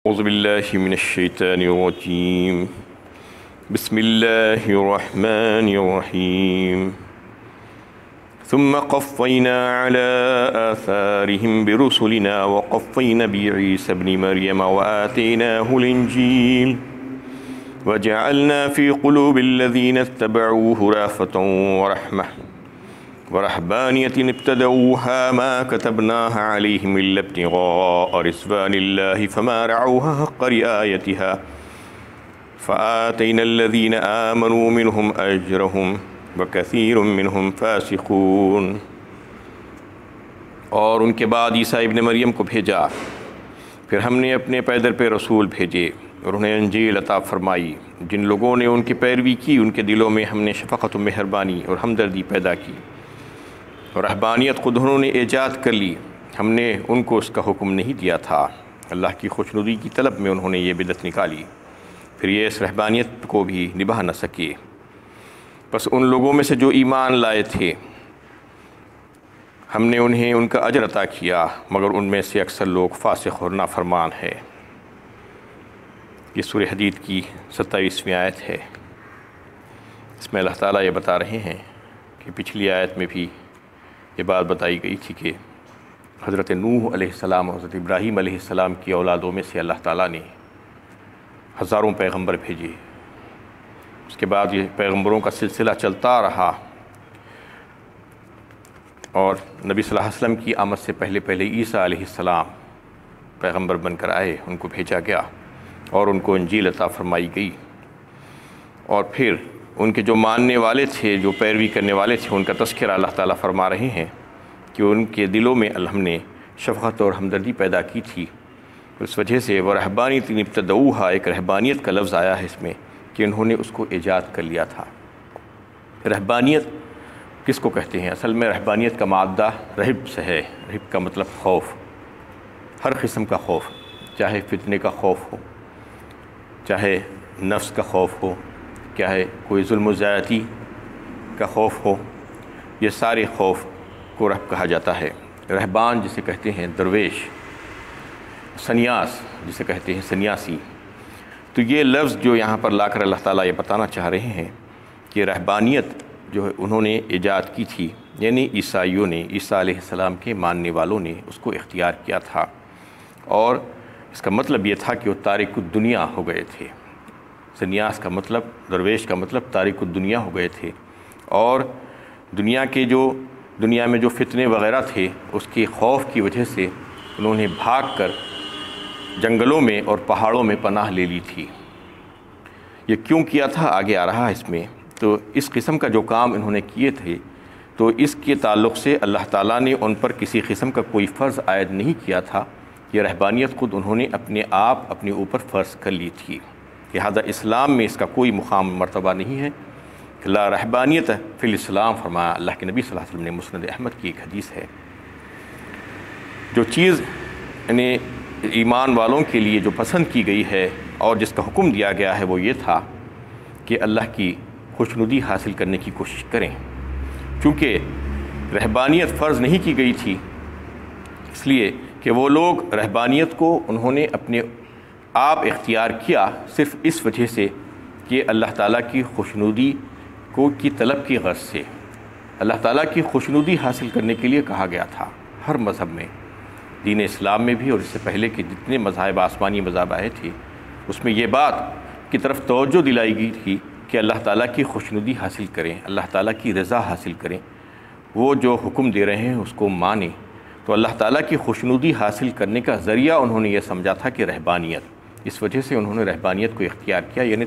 أعوذ بالله من الشيطان الرجيم بسم الله الرحمن الرحيم ثم قفينا على آثارهم برسلنا وقفينا بعيسى ابن مريم وآتيناه الإنجيل وجعلنا في قلوب الذين اتبعوه رأفة ورحمة ورهبانية ابتدعوها ما كتبناها عليهم إلا ابتغاء رضوان الله فما رعوها حق رعايتها فآتينا الذين آمنوا منهم أجرهم وكثير منهم فاسقون۔ اور ان کے بعد عیسیٰ ابن مریم کو بھیجا، پھر ہم نے اپنے پیدر پہ رسول بھیجے اور انہیں انجیل عطا فرمائی۔ جن لوگوں نے ان کی پیروی کی ان کے دلوں میں ہم نے شفقت و مہربانی اور ہمدردی پیدا کی، اور رہبانیت خود انہوں نے ایجاد کر لی، ہم نے ان کو اس کا حکم نہیں دیا تھا۔ اللہ کی خوشنودی کی طلب میں انہوں نے یہ بدعت نکالی، پھر یہ اس رہبانیت کو بھی نبھا نہ سکے۔ بس ان لوگوں میں سے جو ایمان لائے تھے ہم نے انہیں ان کا اجر عطا کیا، مگر ان میں سے اکثر لوگ فاسق اور نافرمان ہے۔ یہ سورہ حدید کی 27ویں آیت ہے۔ اس میں اللہ تعالیٰ یہ بتا رہے ہیں کہ پچھلی آیت میں بھی یہ بات بتائی گئی تھی کہ حضرت نوح علیہ السلام اور حضرت ابراہیم علیہ السلام کی اولادوں میں سے اللہ تعالیٰ نے ہزاروں پیغمبر بھیجے۔ اس کے بعد یہ پیغمبروں کا سلسلہ چلتا رہا، اور نبی صلی اللہ علیہ وسلم کی آمد سے پہلے عیسیٰ علیہ السلام پیغمبر بن کر آئے، ان کو بھیجا گیا اور ان کو انجیل عطا فرمائی گئی، اور پھر ان کے جو ماننے والے تھے، جو پیروی کرنے والے تھے، ان کا تذکرہ اللہ تعالیٰ فرما رہے ہیں کہ ان کے دلوں میں ہم نے شفقت اور ہمدردی پیدا کی تھی۔ اس وجہ سے وہ رہبانیت ابتدعوها، ایک رہبانیت کا لفظ آیا ہے اس میں کہ انہوں نے اس کو ایجاد کر لیا تھا۔ رہبانیت کس کو کہتے ہیں؟ اصل میں رہبانیت کا مادہ رہب سے ہے۔ رہب کا مطلب خوف، ہر قسم کا خوف، چاہے فتنے کا خوف ہو، چاہے نفس کا خوف ہو، چاہے کوئی ظلم و زیادتی کا خوف ہو، یہ سارے خوف کو رہب کہا جاتا ہے۔ رہبان جسے کہتے ہیں درویش، سنیاس جسے کہتے ہیں سنیاسی۔ تو یہ لفظ جو یہاں پر لا کر اللہ تعالیٰ یہ بتانا چاہ رہے ہیں کہ رہبانیت جو انہوں نے ایجاد کی تھی، یعنی عیسائیوں نے، عیسیٰ علیہ السلام کے ماننے والوں نے اس کو اختیار کیا تھا، اور اس کا مطلب یہ تھا کہ وہ تارک الدنیا ہو گئے تھے۔ سنیاس کا مطلب، درویش کا مطلب تارک الدنیا ہو گئے تھے، اور دنیا میں جو فتنے وغیرہ تھے اس کے خوف کی وجہ سے انہوں نے بھاگ کر جنگلوں میں اور پہاڑوں میں پناہ لے لی تھی۔ یہ کیوں کیا تھا آگے آ رہا ہے اس میں۔ تو اس قسم کا جو کام انہوں نے کیے تھے، تو اس کے تعلق سے اللہ تعالیٰ نے ان پر کسی قسم کا کوئی فرض عائد نہیں کیا تھا۔ یہ رہبانیت خود انہوں نے اپنے آپ اپنے اوپر فرض کر لی تھی، لہذا اسلام میں اس کا کوئی مقام مرتبہ نہیں ہے۔ لا رہبانیت فی الاسلام فرمایا اللہ کے نبی صلی اللہ علیہ وسلم نے۔ مسند احمد کی ایک حدیث ہے، جو چیز یعنی ایمان والوں کے لیے جو پسند کی گئی ہے اور جس کا حکم دیا گیا ہے وہ یہ تھا کہ اللہ کی خوشنودی حاصل کرنے کی کوشش کریں۔ چونکہ رہبانیت فرض نہیں کی گئی تھی، اس لیے کہ وہ لوگ رہبانیت کو انہوں نے اپنے آپ اختیار کیا صرف اس وجہ سے کہ اللہ تعالیٰ کی خوشنودی کی طلب کی غرض سے۔ اللہ تعالیٰ کی خوشنودی حاصل کرنے کے لیے کہا گیا تھا ہر مذہب میں، دین اسلام میں بھی، اور اس سے پہلے کے جتنے مذاہب، آسمانی مذاہب آئے تھے، اس میں یہ بات کی طرف توجہ دلائی گئی تھی کہ اللہ تعالیٰ کی خوشنودی حاصل کریں، اللہ تعالیٰ کی رضا حاصل کریں، وہ جو حکم دے رہے ہیں اس کو مانیں۔ تو اللہ تعالیٰ کی خوشنودی حاصل کرنے کا ذریعہ انہوں نے یہ سمجھا تھا کہ رہبانیت، اس وجہ سے انہوں نے رہبانیت کو اختیار کیا، یعنی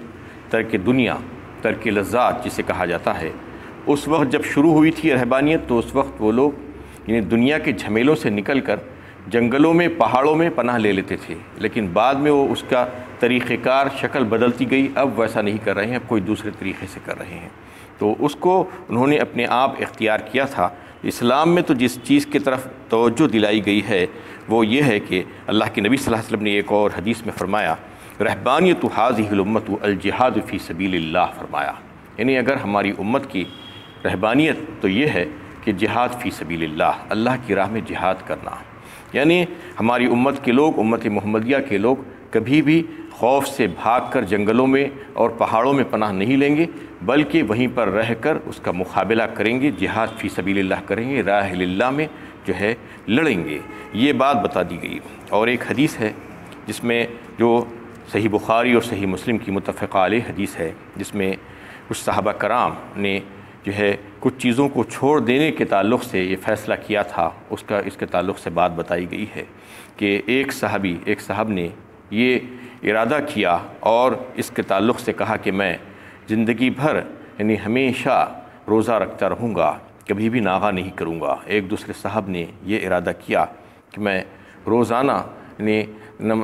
ترک دنیا، ترک لذات جسے کہا جاتا ہے۔ اس وقت جب شروع ہوئی تھی رہبانیت تو اس وقت وہ لوگ یعنی دنیا کے جھمیلوں سے نکل کر جنگلوں میں، پہاڑوں میں پناہ لے لیتے تھے، لیکن بعد میں وہ اس کا طریقہ کار، شکل بدلتی گئی، اب ویسا نہیں کر رہے ہیں، اب کوئی دوسرے طریقے سے کر رہے ہیں۔ تو اس کو انہوں نے اپنے آپ اختیار کیا تھا۔ اسلام میں تو جس چیز کی طرف توجہ دلائی گئی ہے وہ یہ ہے کہ اللہ کے نبی صلی اللہ علیہ وسلم نے ایک اور حدیث میں فرمایا، رہبانیت هذه الامت الجہاد فی سبیل اللہ فرمایا، یعنی اگر ہماری امت کی رہبانیت تو یہ ہے کہ جہاد فی سبیل اللہ، اللہ کی راہ میں جہاد کرنا۔ یعنی ہماری امت کے لوگ، امت محمدیہ کے لوگ کبھی بھی خوف سے بھاگ کر جنگلوں میں اور پہاڑوں میں پناہ نہیں لیں گے، بلکہ وہیں پر رہ کر اس کا مقابلہ کریں گے، جہاد فی سبیل اللہ کریں گے، راہ اللہ میں جو ہے لڑیں گے۔ یہ بات بتا دی گئی۔ اور ایک حدیث ہے جس میں جو صحیح بخاری اور صحیح مسلم کی متفقہ علیہ حدیث ہے، جس میں کچھ صحابہ کرام نے جو ہے کچھ چیزوں کو چھوڑ دینے کے تعلق سے یہ فیصلہ کیا تھا، اس کے تعلق سے بات بتائی گئی ہے کہ ایک صاحب نے یہ ارادہ کیا اور اس کے تعلق سے کہا کہ میں زندگی بھر یعنی ہمیشہ روزہ رکھتا رہوں گا، کبھی بھی ناغہ نہیں کروں گا۔ ایک دوسرے صاحب نے یہ ارادہ کیا کہ میں روزانہ یعنی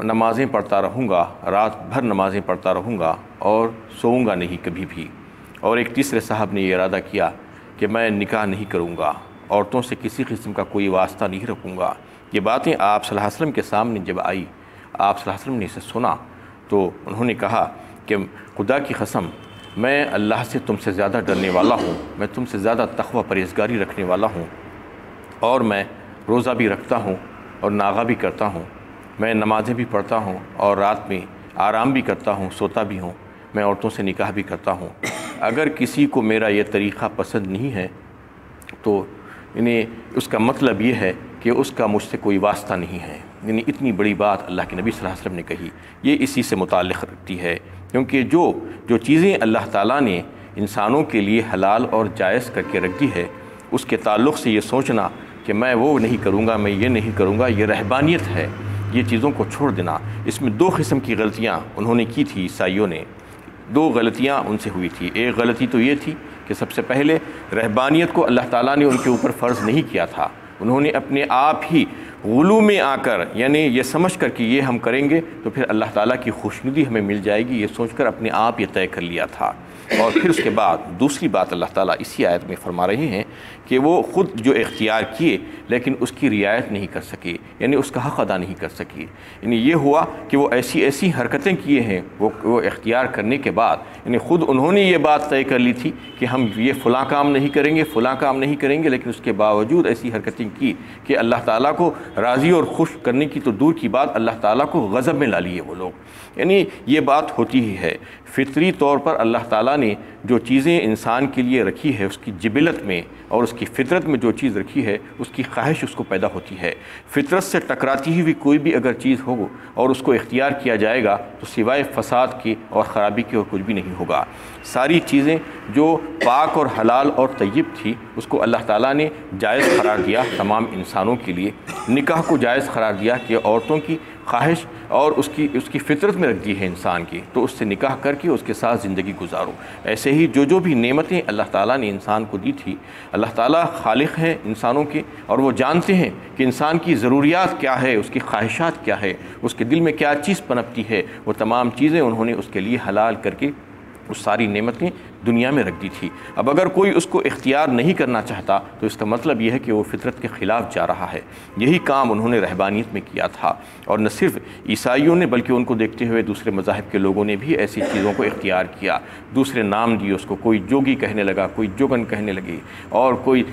نمازیں پڑھتا رہوں گا، رات بھر نمازیں پڑھتا رہوں گا اور سوؤں گا نہیں کبھی بھی۔ اور ایک تیسرے صاحب نے یہ ارادہ کیا کہ میں نکاح نہیں کروں گا، عورتوں سے کسی قسم کا کوئی واسطہ نہیں رکھوں گا۔ یہ باتیں آپ صلی اللہ علیہ وسلم کے سامنے جب آئی، آپ صلی اللہ علیہ وسلم نے اسے سنا تو انہوں نے کہا کہ خدا کی قسم میں اللہ سے تم سے زیادہ ڈرنے والا ہوں، میں تم سے زیادہ تقوی پرہیزگاری رکھنے والا ہوں، اور میں روزہ بھی رکھتا ہوں اور ناغہ بھی کرتا ہوں، میں نمازیں بھی پڑھتا ہوں اور رات میں آرام بھی کرتا ہوں، سوتا بھی ہوں، میں عورتوں سے نکاح بھی کرتا ہوں۔ اگر کسی کو میرا یہ طریقہ پسند نہیں ہے تو یعنی اس کا مطلب یہ ہے کہ اس کا مجھ سے کوئی واسطہ نہیں ہے۔ یعنی اتنی بڑی بات اللہ کے نبی صلی اللہ علیہ وسلم نے کہی، یہ اسی سے متعلق رکھتی ہے، کیونکہ جو چیزیں اللہ تعالیٰ نے انسانوں کے لیے حلال اور جائز کر کے رکھ دی ہے، اس کے تعلق سے یہ سوچنا کہ میں وہ نہیں کروں گا، میں یہ نہیں کروں گا، یہ رہبانیت ہے۔ یہ چیزوں کو چھوڑ دینا، اس میں دو قسم کی غلطیاں انہوں نے کی تھی، عیسائیوں نے دو غلطیاں ان سے ہوئی تھی۔ ایک غلطی تو یہ تھی کہ سب سے پہلے رہبانیت کو اللہ تعالیٰ نے ان کے اوپر فرض نہیں کیا تھا، انہوں نے اپنے آپ ہی غلو میں آ کر یعنی یہ سمجھ کر کہ یہ ہم کریں گے تو پھر اللہ تعالیٰ کی خوشنودی ہمیں مل جائے گی، یہ سوچ کر اپنے آپ یہ طے کر لیا تھا۔ اور پھر اس کے بعد دوسری بات اللہ تعالیٰ اسی آیت میں فرما رہے ہیں کہ وہ خود جو اختیار کیے لیکن اس کی رعایت نہیں کر سکے، یعنی اس کا حق ادا نہیں کر سکے۔ یعنی یہ ہوا کہ وہ ایسی حرکتیں کیے ہیں وہ اختیار کرنے کے بعد، یعنی خود انہوں نے یہ بات طے کر لی تھی کہ ہم یہ فلاں کام نہیں کریں گے، فلاں کام نہیں کریں گے، لیکن اس کے باوجود ایسی حرکتیں کی کہ اللہ تعالیٰ کو راضی اور خوش کرنے کی تو دور کی بات، اللہ تعالیٰ کو غضب میں لا لیے وہ لوگ۔ یعنی یہ بات ہوتی ہی ہے، فطری طور پر اللہ تعالیٰ نے جو چیزیں انسان کے لیے رکھی ہے، اس کی جبلت میں اور اس کی فطرت میں جو چیز رکھی ہے، اس کی خواہش اس کو پیدا ہوتی ہے۔ فطرت سے ٹکراتی ہوئی کوئی بھی اگر چیز ہو اور اس کو اختیار کیا جائے گا تو سوائے فساد کی اور خرابی کے اور کچھ بھی نہیں ہوگا۔ ساری چیزیں جو پاک اور حلال اور طیب تھی اس کو اللہ تعالیٰ نے جائز قرار دیا تمام انسانوں کے لیے۔ نکاح کو جائز قرار دیا کہ عورتوں کی خواہش اور اس کی فطرت میں رکھ دی ہے انسان کی، تو اس سے نکاح کر کے اس کے ساتھ زندگی گزارو۔ ایسے ہی جو بھی نعمتیں اللہ تعالیٰ نے انسان کو دی تھی، اللہ تعالیٰ خالق ہیں انسانوں کے اور وہ جانتے ہیں کہ انسان کی ضروریات کیا ہے، اس کی خواہشات کیا ہے، اس کے دل میں کیا چیز پنپتی ہے، وہ تمام چیزیں انہوں نے اس کے لیے حلال کر کے اس ساری نعمتیں دنیا میں رکھ دی تھی۔ اب اگر کوئی اس کو اختیار نہیں کرنا چاہتا تو اس کا مطلب یہ ہے کہ وہ فطرت کے خلاف جا رہا ہے۔ یہی کام انہوں نے رہبانیت میں کیا تھا، اور نہ صرف عیسائیوں نے بلکہ ان کو دیکھتے ہوئے دوسرے مذاہب کے لوگوں نے بھی ایسی چیزوں کو اختیار کیا، دوسرے نام دیے اس کو، کوئی جوگی کہنے لگا، کوئی جوگن کہنے لگے اور کوئی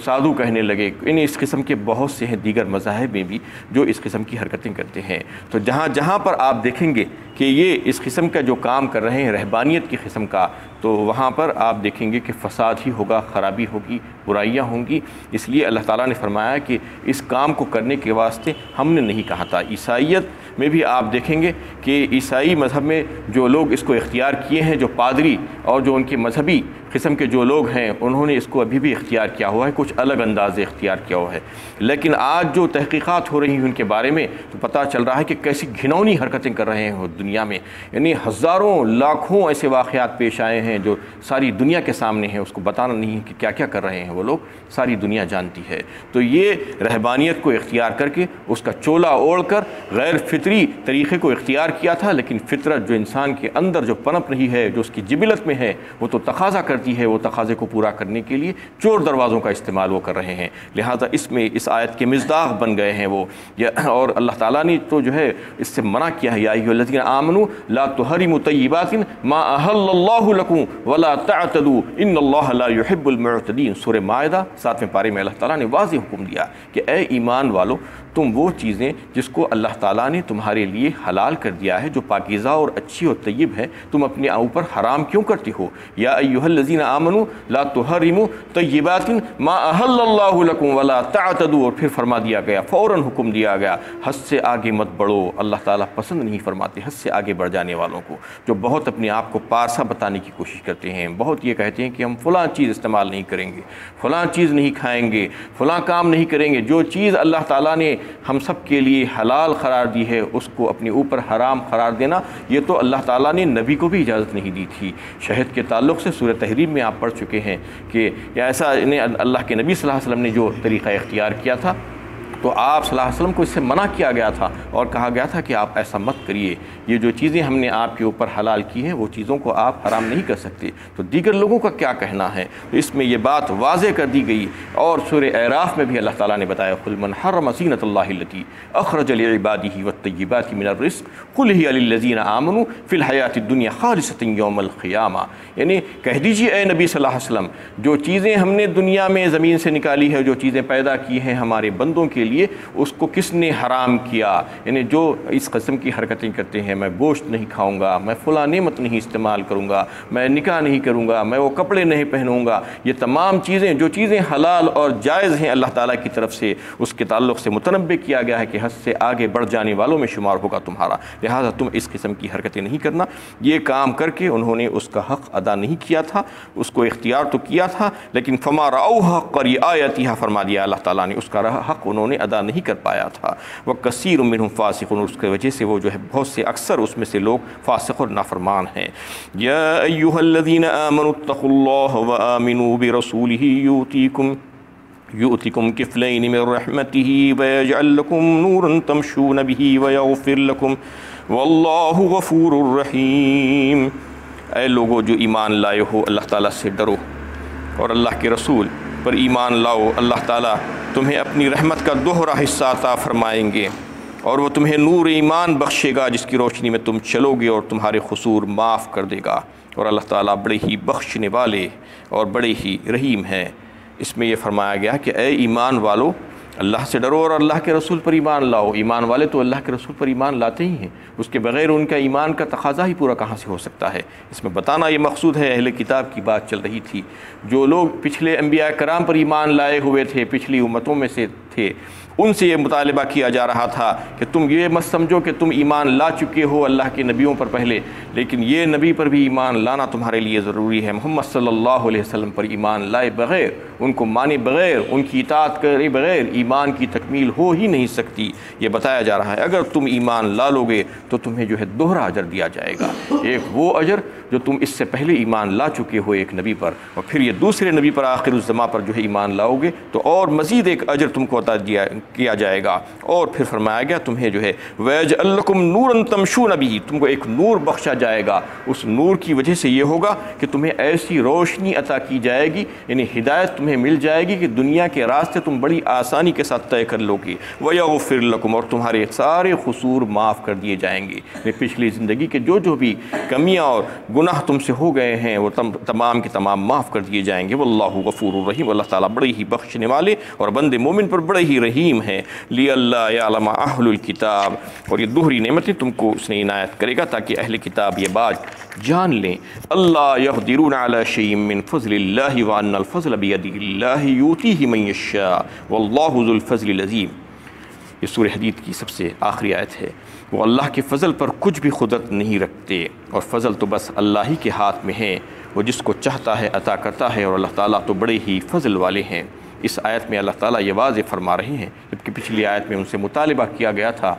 سادھو کہنے لگے۔ اس قسم کے بہت سے ہیں دیگر مذاہب میں بھی جو اس قسم کی حرکتیں کرتے ہیں۔ تو جہاں پر آپ دیکھیں گے کہ یہ اس قسم کا جو کام کر رہے ہیں رہبانیت کی قسم کا، تو وہاں پر آپ دیکھیں گے کہ فساد ہی ہوگا، خرابی ہوگی، برائیاں ہوں گی۔ اس لیے اللہ تعالیٰ نے فرمایا کہ اس کام کو کرنے کے واسطے ہم نے نہیں کہا تھا۔ عیسائیت میں بھی آپ دیکھیں گے کہ عیسائی مذہب میں جو لوگ اس کو اختیار کیے ہیں، جو پادری اور جو ان کے مذہبی قسم کے جو لوگ ہیں، انہوں نے اس کو ابھی بھی اختیار کیا ہوا ہے، کچھ الگ انداز اختیار کیا ہوا ہے۔ لیکن آج جو تحقیقات ہو رہی ہیں ان کے بارے میں تو پتہ چل رہا ہے کہ کیسی گھنونی حرکتیں کر رہے ہیں وہ دنیا میں، یعنی ہزاروں لاکھوں ایسے واقعات پیش آئے ہیں جو ساری دنیا کے سامنے ہیں، اس کو بتانا نہیں ہے کہ کیا کیا کر رہے ہیں وہ لوگ، ساری دنیا جانتی ہے۔ تو یہ رہبانیت کو اختیار کر کے اس کا چولا اوڑھ کر غیر فطری طریقے کو اختیار کیا تھا، لیکن فطرت جو انسان کے اندر جو پنپ رہی ہے، جو اس کی جبلت میں ہے، وہ تو تقاضا کرتی ہے، وہ تقاضے کو پورا کرنے کے لیے چور دروازوں کا استعمال وہ کر رہے ہیں۔ لہٰذا اس آیت کے مصداق بن گئے ہیں وہ، اور اللہ تعالیٰ نے تو جو ہے اس سے منع کیا ہے، یا ایھا الذین آمنوا لا تحرموا طیبات ما احل اللہ لکم ولا تعتدوا ان اللہ لا يحب المعتدین۔ سورہ مائدہ 7ویں پارے میں اللہ تعالیٰ نے واضح حکم دیا کہ اے ایمان والو، تم وہ چیزیں جس کو اللہ تعالیٰ نے تمہارے لیے حلال کر دیا ہے، جو پاکیزہ اور اچھی اور طیب ہے، تم اپنے اوپر حرام کیوں کرتے ہو؟ یا ایھا الذین آمنوا لا تحرموا طیبات ما احل اللہ لکم ولا تعتدوا، اور پھر فرما دیا گیا، فوراً حکم دیا گیا، حد سے آگے مت بڑھو۔ اللہ تعالیٰ پسند نہیں فرماتے حد سے آگے بڑھ جانے والوں کو، جو بہت اپنے آپ کو پارسا بتانے کی کوشش کرتے ہیں، بہت یہ کہتے ہیں کہ ہم فلاں چیز استعمال نہیں کریں گے، فلاں چیز نہیں کھائیں گے، فلاں کام نہیں کریں گے۔ جو چیز اللہ تعالیٰ نے ہم سب کے لیے حلال قرار دی ہے اس کو اپنے اوپر حرام قرار دینا، یہ تو اللہ تعالیٰ نے نبی کو بھی اجازت نہیں دی تھی۔ شہد کے تعلق سے سورہ تحریم میں آپ پڑھ چکے ہیں کہ ایسا اللہ کے نبی صلی اللہ علیہ وسلم نے جو طریقہ اختیار کیا تھا، تو آپ صلی اللہ علیہ وسلم کو اس سے منع کیا گیا تھا اور کہا گیا تھا کہ آپ ایسا مت کریے، یہ جو چیزیں ہم نے آپ کے اوپر حلال کی ہیں وہ چیزوں کو آپ حرام نہیں کر سکتے۔ تو دیگر لوگوں کا کیا کہنا ہے؟ تو اس میں یہ بات واضح کر دی گئی، اور سورہ اعراف میں بھی اللہ تعالیٰ نے بتایا، قل من حرم زینۃ اللہ التی اخرج لعبادہ والطیبات من الرزق قل ہی للذین آمنوا فی الحیاۃ الدنیا خالصۃ یوم القیامہ، یعنی کہہ دیجیے اے نبی صلی اللہ علیہ وسلم، جو چیزیں ہم نے دنیا میں زمین سے نکالی ہے، جو چیزیں پیدا کی ہیں ہمارے بندوں کے لیے، اس کو کس نے حرام کیا؟ یعنی جو اس قسم کی حرکتیں کرتے ہیں، میں گوشت نہیں کھاؤں گا، میں فلاں نعمت نہیں استعمال کروں گا، میں نکاح نہیں کروں گا، میں وہ کپڑے نہیں پہنوں گا، یہ تمام چیزیں جو چیزیں حلال اور جائز ہیں اللہ تعالیٰ کی طرف سے، اس کے تعلق سے متنبہ کیا گیا ہے کہ حد سے آگے بڑھ جانے والوں میں شمار ہوگا تمہارا، لہٰذا تم اس قسم کی حرکتیں نہیں کرنا۔ یہ کام کر کے انہوں نے اس کا حق ادا نہیں کیا تھا، اس کو اختیار تو کیا تھا لیکن فما رأوها حق رعایتها فرما دیا اللہ تعالیٰ نے، اس کا حق انہوں نے ادا نہیں کر پایا تھا۔ وَكَثِيرٌ مِّنْهُمْ فَاسِقُونَ، اس کی وجہ سے وہ جو ہے بہت سے اکثر اس میں سے لوگ فاسق اور نافرمان ہیں۔ یا ایھا الذین آمنوا اتقوا اللہ وآمنوا برسولہ یؤتکم کفلین من رحمتہ ویجعل لکم نورا تمشون بہ ویغفر لکم واللہ غفور رحیم۔ اے لوگو جو ایمان لائے ہو، اللہ تعالیٰ سے ڈرو اور اللہ کے رسول پر ایمان لاؤ، اللہ تعالیٰ تمہیں اپنی رحمت کا دوہرا حصہ عطا فرمائیں گے، اور وہ تمہیں نور ایمان بخشے گا جس کی روشنی میں تم چلو گے، اور تمہارے قصور معاف کر دے گا، اور اللہ تعالیٰ بڑے ہی بخشنے والے اور بڑے ہی رحیم ہیں۔ اس میں یہ فرمایا گیا کہ اے ایمان والو، اللہ سے ڈرو اور اللہ کے رسول پر ایمان لاؤ۔ ایمان والے تو اللہ کے رسول پر ایمان لاتے ہی ہیں، اس کے بغیر ان کا ایمان کا تقاضا ہی پورا کہاں سے ہو سکتا ہے؟ اس میں بتانا یہ مقصود ہے، اہل کتاب کی بات چل رہی تھی، جو لوگ پچھلے انبیاء کرام پر ایمان لائے ہوئے تھے، پچھلی امتوں میں سے تھے، ان سے یہ مطالبہ کیا جا رہا تھا کہ تم یہ مت سمجھو کہ تم ایمان لا چکے ہو اللہ کے نبیوں پر پہلے، لیکن یہ نبی پر بھی ایمان لانا تمہارے لیے ضروری ہے۔ محمد صلی اللہ علیہ وسلم پر ایمان لائے بغیر، ان کو مانے بغیر، ان کی اطاعت کرے بغیر ایمان کی تکمیل ہو ہی نہیں سکتی، یہ بتایا جا رہا ہے۔ اگر تم ایمان لا لو گے تو تمہیں جو ہے دوہرا اجر دیا جائے گا، ایک وہ اجر جو تم اس سے پہلے ایمان لا چکے ہو ایک نبی پر، اور پھر یہ دوسرے نبی پر آخر الزماں پر جو ہے ایمان لاؤ گے تو اور مزید ایک اجر تم کو عطا کیا جائے گا۔ اور پھر فرمایا گیا تمہیں جو ہے وَيَجْعَلْ لَكُمْ نُورًا تَمْشُونَ بِهِ، تم کو ایک نور بخشا جائے گا، اس نور کی وجہ سے یہ ہوگا کہ تمہیں ایسی روشنی عطا کی جائے گی، یعنی ہدایت تمہیں مل جائے گی کہ دنیا کے راستے تم بڑی آسانی کے ساتھ طے کر لو گے، وَيَغْفِرْ لَكُمْ، اور تمہارے سارے قصور معاف کر دیے جائیں گے، پچھلی زندگی کے جو بھی کمیاں اور گناہ تم سے ہو گئے ہیں وہ تمام کے تمام معاف کر دیے جائیں گے۔ واللہ غفور الرحیم، اللہ تعالیٰ بڑے ہی بخشنے والے اور بندے مومن پر بڑے ہی رحیم ہیں۔ لِأَلَّا يَعْلَمَ أَهْلُ الْكِتَابِ، اور یہ دوہری نعمتیں تم کو اس نے عنایت کرے گا تاکہ اہل کتاب یہ بات جان لیں، اللہ يقدرون على شيء من فضل اللہ وأن الفضل بيد اللہ يؤتيه من يشاء واللہ ذو الفضل العظیم۔ یہ سورہ حدید کی سب سے آخری آیت ہے۔ وہ اللہ کے فضل پر کچھ بھی قدرت نہیں رکھتے، اور فضل تو بس اللہ ہی کے ہاتھ میں ہے، وہ جس کو چاہتا ہے عطا کرتا ہے، اور اللہ تعالیٰ تو بڑے ہی فضل والے ہیں۔ اس آیت میں اللہ تعالیٰ یہ واضح فرما رہے ہیں، جبکہ پچھلی آیت میں ان سے مطالبہ کیا گیا تھا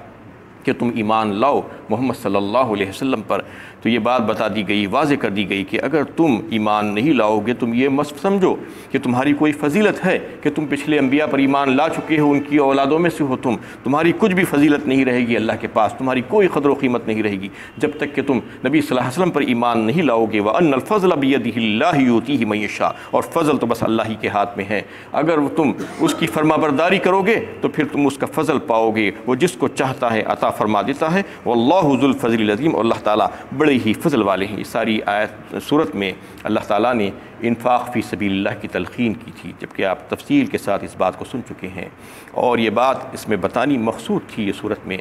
کہ تم ایمان لاؤ محمد صلی اللہ علیہ وسلم پر، تو یہ بات بتا دی گئی، واضح کر دی گئی کہ اگر تم ایمان نہیں لاؤ گے تم یہ مت سمجھو کہ تمہاری کوئی فضیلت ہے کہ تم پچھلے انبیاء پر ایمان لا چکے ہو، ان کی اولادوں میں سے ہو تمہاری کچھ بھی فضیلت نہیں رہے گی اللہ کے پاس، تمہاری کوئی قدر و قیمت نہیں رہے گی جب تک کہ تم نبی صلی اللہ علیہ وسلم پر ایمان نہیں لاؤ گے۔ وَأَنَّ الْفَضْلَ بِيَدِهِ اللَّهِ يُؤْتِيهِ مَن يَشَاءُ، اور فضل تو بس اللہ ہی کے ہاتھ میں ہے، اگر تم اس کی فرما برداری کرو گے تو پھر تم اس کا فضل پاؤ گے، وہ جس کو چاہتا ہے عطا فرما دیتا ہے۔ واللہ ذو الفضل العظیم، اور اللہ تعالیٰ بڑے ہی فضل والے ہیں۔ یہ ساری آیت صورت میں اللہ تعالیٰ نے انفاق فی سبیل اللہ کی تلقین کی تھی، جبکہ آپ تفصیل کے ساتھ اس بات کو سن چکے ہیں، اور یہ بات اس میں بتانی مقصود تھی یہ صورت میں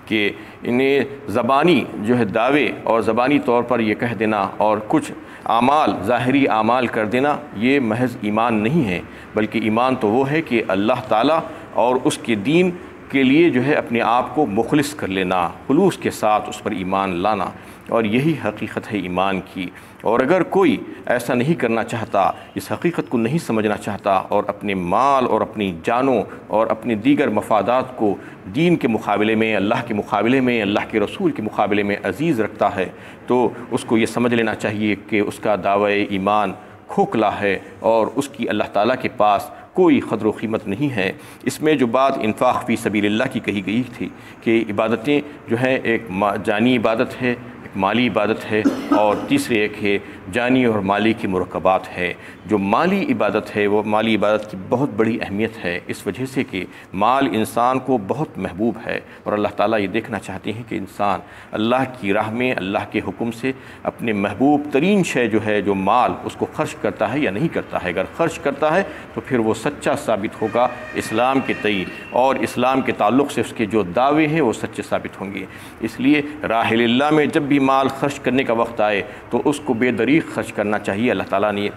کہ انہیں زبانی جو ہے دعوے اور زبانی طور پر یہ کہہ دینا اور کچھ اعمال ظاہری اعمال کر دینا یہ محض ایمان نہیں ہے، بلکہ ایمان تو وہ ہے کہ اللہ تعالیٰ اور اس کے دین کے لیے جو ہے اپنے آپ کو مخلص کر لینا، خلوص کے ساتھ اس پر ایمان لانا، اور یہی حقیقت ہے ایمان کی۔ اور اگر کوئی ایسا نہیں کرنا چاہتا، اس حقیقت کو نہیں سمجھنا چاہتا، اور اپنے مال اور اپنی جانوں اور اپنے دیگر مفادات کو دین کے مقابلے میں، اللہ کے مقابلے میں، اللہ کے رسول کے مقابلے میں عزیز رکھتا ہے، تو اس کو یہ سمجھ لینا چاہیے کہ اس کا دعوی ایمان کھوکھلا ہے اور اس کی اللہ تعالیٰ کے پاس کوئی قدر و قیمت نہیں ہے۔ اس میں جو بات انفاق فی سبیل اللہ کی کہی گئی تھی کہ عبادتیں جو ہیں ایک جانی عبادت ہے، ایک مالی عبادت ہے، اور تیسرے ایک ہے جانی اور مالی کی مرکبات ہے۔ جو مالی عبادت ہے وہ مالی عبادت کی بہت بڑی اہمیت ہے، اس وجہ سے کہ مال انسان کو بہت محبوب ہے، اور اللہ تعالیٰ یہ دیکھنا چاہتے ہیں کہ انسان اللہ کی راہ میں اللہ کے حکم سے اپنے محبوب ترین شے جو ہے جو مال اس کو خرچ کرتا ہے یا نہیں کرتا ہے۔ اگر خرچ کرتا ہے تو پھر وہ سچا ثابت ہوگا اسلام کے تئیں، اور اسلام کے تعلق سے اس کے جو دعوے ہیں وہ سچے ثابت ہوں گے۔ اس لیے راہ اللہ میں جب بھی مال خرچ کرنے کا وقت آئے تو اس کو بے دریغ خرچ کرنا چاہیے۔ اللہ تعالیٰ نے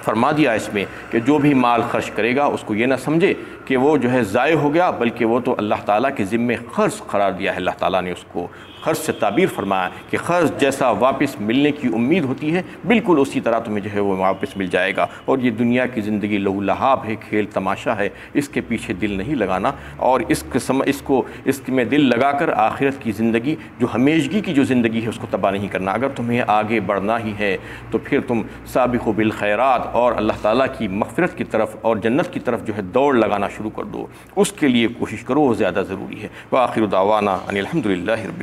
فرما دیا اس میں کہ جو بھی مال خرچ کرے گا اس کو یہ نہ سمجھے کہ وہ جو ہے ضائع ہو گیا، بلکہ وہ تو اللہ تعالیٰ کے ذمے قرض قرار دیا ہے۔ اللہ تعالیٰ نے اس کو قرض سے تعبیر فرمایا کہ قرض جیسا واپس ملنے کی امید ہوتی ہے، بالکل اسی طرح تمہیں جو ہے وہ واپس مل جائے گا۔ اور یہ دنیا کی زندگی لہو لعب ہے، کھیل تماشا ہے، اس کے پیچھے دل نہیں لگانا، اور اس میں دل لگا کر آخرت کی زندگی جو ہمیشگی کی جو زندگی ہے اس کو تباہ نہیں کرنا۔ اگر تمہیں آگے بڑھنا ہی ہے تو پھر تم سابقوا بالخیرات اور اللہ تعالیٰ کی مغفرت کی طرف اور جنت کی طرف جو ہے دوڑ لگانا شروع کر دو، اس کے لیے کوشش کرو، وہ زیادہ ضروری ہے۔ وآخر دعوانا ان الحمد للہ رب